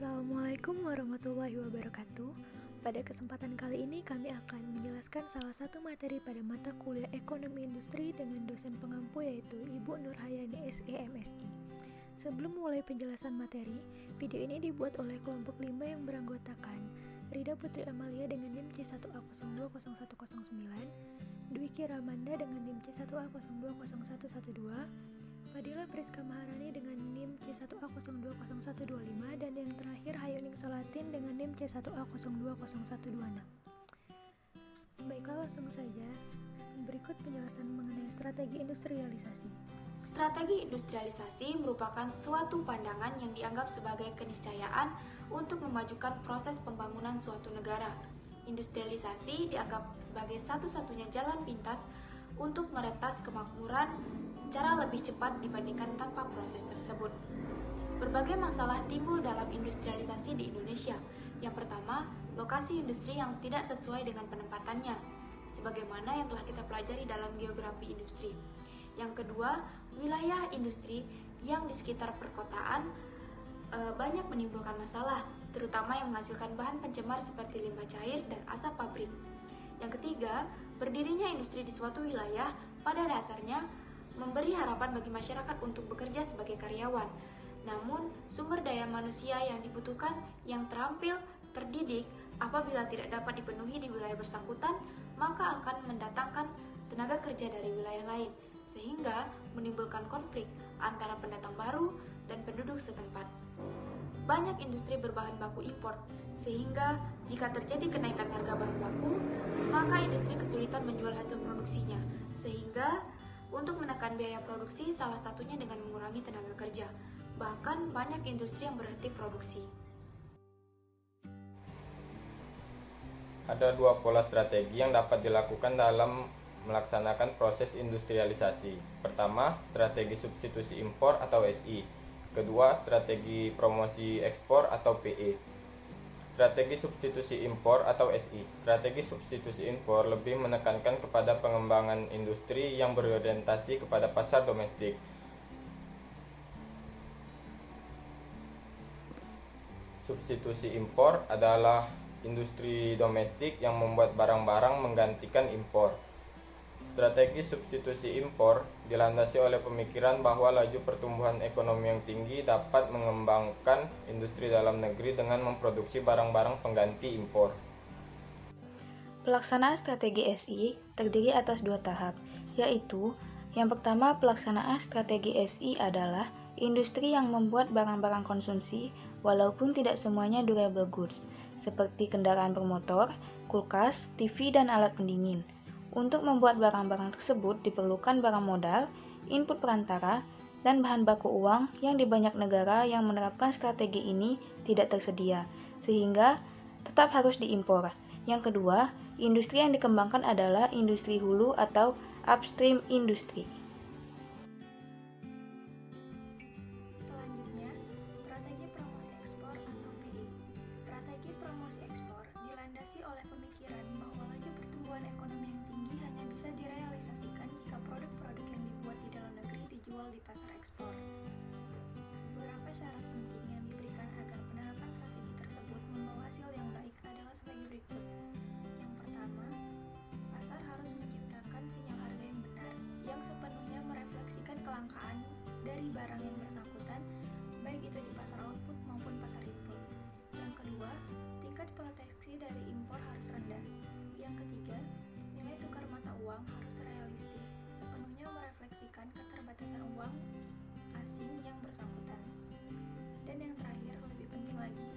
Assalamualaikum warahmatullahi wabarakatuh. Pada kesempatan kali ini kami akan menjelaskan salah satu materi pada mata kuliah Ekonomi Industri dengan dosen pengampu yaitu Ibu Nurhayani SE MSI. Sebelum mulai penjelasan materi, video ini dibuat oleh kelompok 5 yang beranggotakan Rida Putri Amalia dengan NIM C1A020109, Dwiki Ramanda dengan NIM C1A020112, Fadila Priska Maharani dengan NIM C1A020125, dan yang terakhir Hayuning Solatin dengan NIM C1A020126. Baiklah, langsung saja. Berikut penjelasan mengenai strategi industrialisasi. Strategi industrialisasi merupakan suatu pandangan yang dianggap sebagai keniscayaan untuk memajukan proses pembangunan suatu negara. Industrialisasi dianggap sebagai satu-satunya jalan pintas untuk meretas kemakmuran secara lebih cepat dibandingkan tanpa proses tersebut. Berbagai masalah timbul dalam industrialisasi di Indonesia. Yang pertama, lokasi industri yang tidak sesuai dengan penempatannya, sebagaimana yang telah kita pelajari dalam geografi industri. Yang kedua, wilayah industri yang di sekitar perkotaan banyak menimbulkan masalah, terutama yang menghasilkan bahan pencemar seperti limbah cair dan asap pabrik. Yang ketiga, berdirinya industri di suatu wilayah pada dasarnya memberi harapan bagi masyarakat untuk bekerja sebagai karyawan. Namun, sumber daya manusia yang dibutuhkan yang terampil, terdidik, apabila tidak dapat dipenuhi di wilayah bersangkutan, maka akan mendatangkan tenaga kerja dari wilayah lain, sehingga menimbulkan konflik antara pendatang baru dan penduduk setempat. Banyak industri berbahan baku impor, sehingga jika terjadi kenaikan harga bahan baku, maka industri kesulitan menjual hasil produksinya, sehingga untuk menekan biaya produksi salah satunya dengan mengurangi tenaga kerja. Bahkan banyak industri yang berhenti produksi. Ada dua pola strategi yang dapat dilakukan dalam melaksanakan proses industrialisasi. Pertama, strategi substitusi impor atau SI. Kedua, strategi promosi ekspor atau PE. Strategi substitusi impor atau SI. Strategi substitusi impor lebih menekankan kepada pengembangan industri yang berorientasi kepada pasar domestik. Substitusi impor adalah industri domestik yang membuat barang-barang menggantikan impor. Strategi substitusi impor dilandasi oleh pemikiran bahwa laju pertumbuhan ekonomi yang tinggi dapat mengembangkan industri dalam negeri dengan memproduksi barang-barang pengganti impor. Pelaksanaan strategi SI terdiri atas dua tahap, yaitu yang pertama, pelaksanaan strategi SI adalah industri yang membuat barang-barang konsumsi walaupun tidak semuanya durable goods, seperti kendaraan bermotor, kulkas, TV, dan alat pendingin. Untuk membuat barang-barang tersebut diperlukan barang modal, input perantara, dan bahan baku uang yang di banyak negara yang menerapkan strategi ini tidak tersedia, sehingga tetap harus diimpor. Yang kedua, industri yang dikembangkan adalah industri hulu atau upstream industry. Selanjutnya, strategi promosi ekspor atau PE. Strategi promosi ekspor dilandasi oleh pemikiran bahwa laju pertumbuhan ekonomi yang tinggi hanya bisa direalisasikan jika produk-produk yang dibuat di dalam negeri dijual di pasar ekspor. Beberapa syarat penting yang diberikan agar penerapan strategi tersebut membawa hasil yang baik adalah sebagai berikut. Yang pertama, pasar harus menciptakan sinyal harga yang benar, yang sepenuhnya merefleksikan kelangkaan dari barang yang bersangkutan, baik itu di pasar output maupun pasar input. Yang kedua, tingkat proteksi dari impor harus rendah. Yang ketiga, nilai tukar mata uang harus realistis, sepenuhnya merefleksikan keterbatasan uang asing yang bersangkutan. Dan yang terakhir, lebih penting lagi,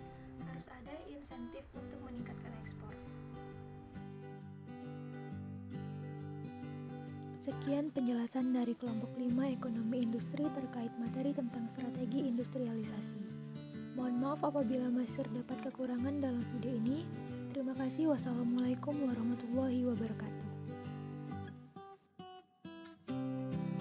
harus ada insentif untuk meningkatkan ekspor. Sekian penjelasan dari kelompok 5 ekonomi industri terkait materi tentang strategi industrialisasi. Mohon maaf apabila masih terdapat kekurangan dalam video ini. Terima kasih. Wassalamualaikum warahmatullahi wabarakatuh.